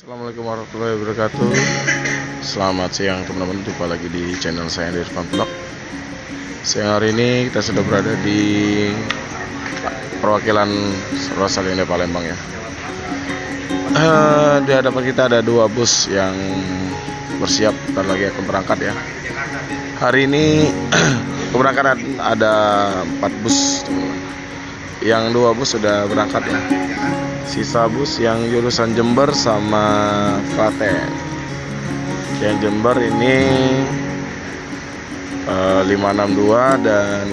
Assalamualaikum warahmatullahi wabarakatuh. Selamat siang teman-teman, jumpa lagi di channel saya di Irfan Vlog. Siang hari ini kita sudah berada di perwakilan Rosalinda Palembang ya. Di hadapan kita ada dua bus yang bersiap dan lagi akan berangkat ya. Hari ini keberangkatan ada 4 bus teman-teman. Yang 2 bus sudah berangkat ya. Sisa bus yang jurusan Jember sama Klaten. Yang Jember ini 562 dan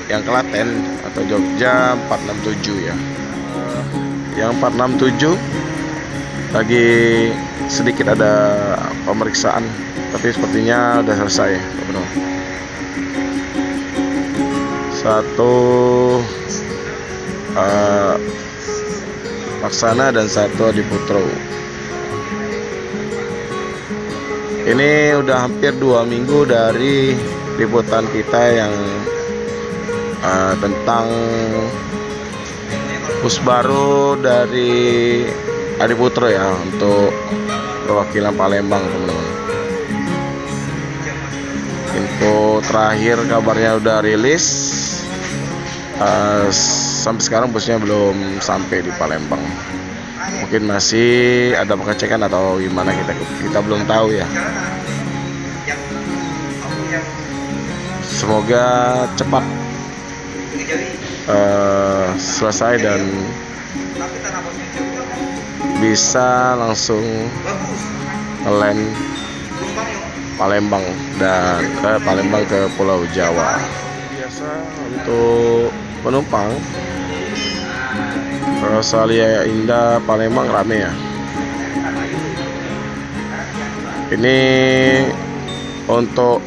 yang Klaten atau Jogja 467 ya. Yang 467 lagi sedikit ada pemeriksaan, tapi sepertinya udah selesai teman-teman. Satu Laksana dan satu Adiputro. Ini udah hampir 2 minggu dari liputan kita yang tentang bus baru dari Adiputro ya, untuk perwakilan Palembang teman-teman. Info terakhir kabarnya udah rilis. Sampai sekarang busnya belum sampai di Palembang. Mungkin masih ada pengecekan atau gimana, kita belum tahu ya. Semoga cepat selesai dan bisa langsung ngeland Palembang dan ke Pulau Jawa. Biasa untuk penumpang Rosalinda Palembang rame ya. Ini untuk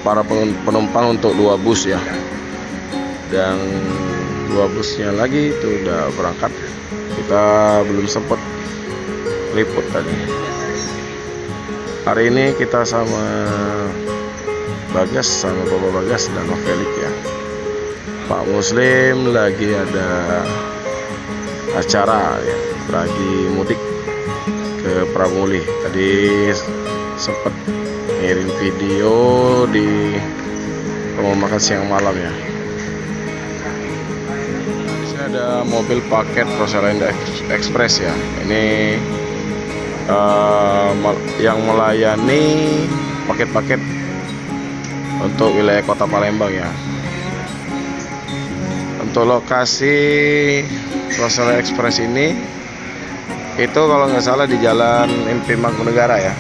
para penumpang untuk 2 bus ya, dan 2 busnya lagi itu udah berangkat. Kita belum sempat liput tadi. Hari ini kita sama Bagas, sama Bapak Bagas dan Novelik ya. Pak Muslim lagi ada acara ya, lagi mudik ke Pramuli. Tadi sempat ngirim video di rumah makan siang malam ya. Ini ada mobil paket Rosalinda Express ya. Ini yang melayani paket-paket untuk wilayah kota Palembang ya. Untuk lokasi Rosalinda Express ini itu kalau nggak salah di Jalan MP Mangkunegara ya,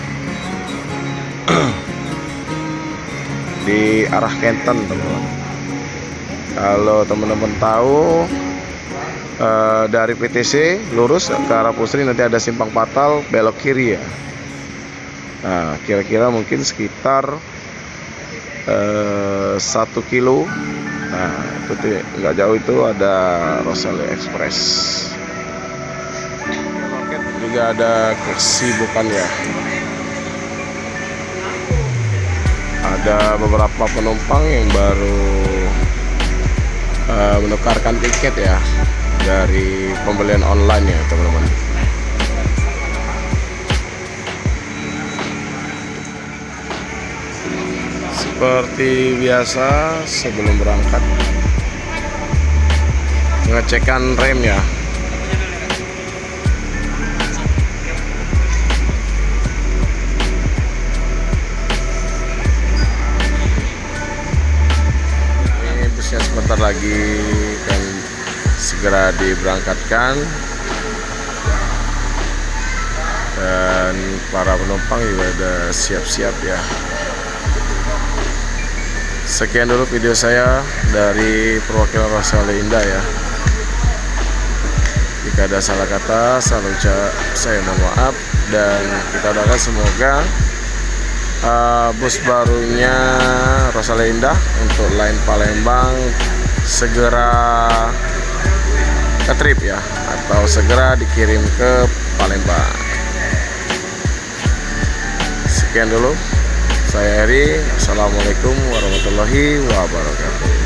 di arah Kenten teman-teman. Kalau teman-teman tahu dari PTC lurus ke arah Pusri nanti ada simpang Patal, belok kiri ya. Nah, kira-kira mungkin sekitar 1 kilo. Nah, itu tuh nggak jauh itu ada Rosalinda Express. Juga ada kesibukan ya. Ada beberapa penumpang yang baru menukarkan tiket ya dari pembelian online ya teman-teman. Seperti biasa sebelum berangkat pengecekan rem ya. Ini busnya sebentar lagi kan segera diberangkatkan, dan para penumpang juga udah siap-siap ya. Sekian dulu video saya dari perwakilan Rosalinda ya. Jika ada salah kata, salah ucap, saya mohon maaf, dan kita doakan semoga bus barunya Rosalinda untuk line Palembang segera ke trip ya, atau segera dikirim ke Palembang. Sekian dulu. Saya Heri. Assalamualaikum warahmatullahi wabarakatuh.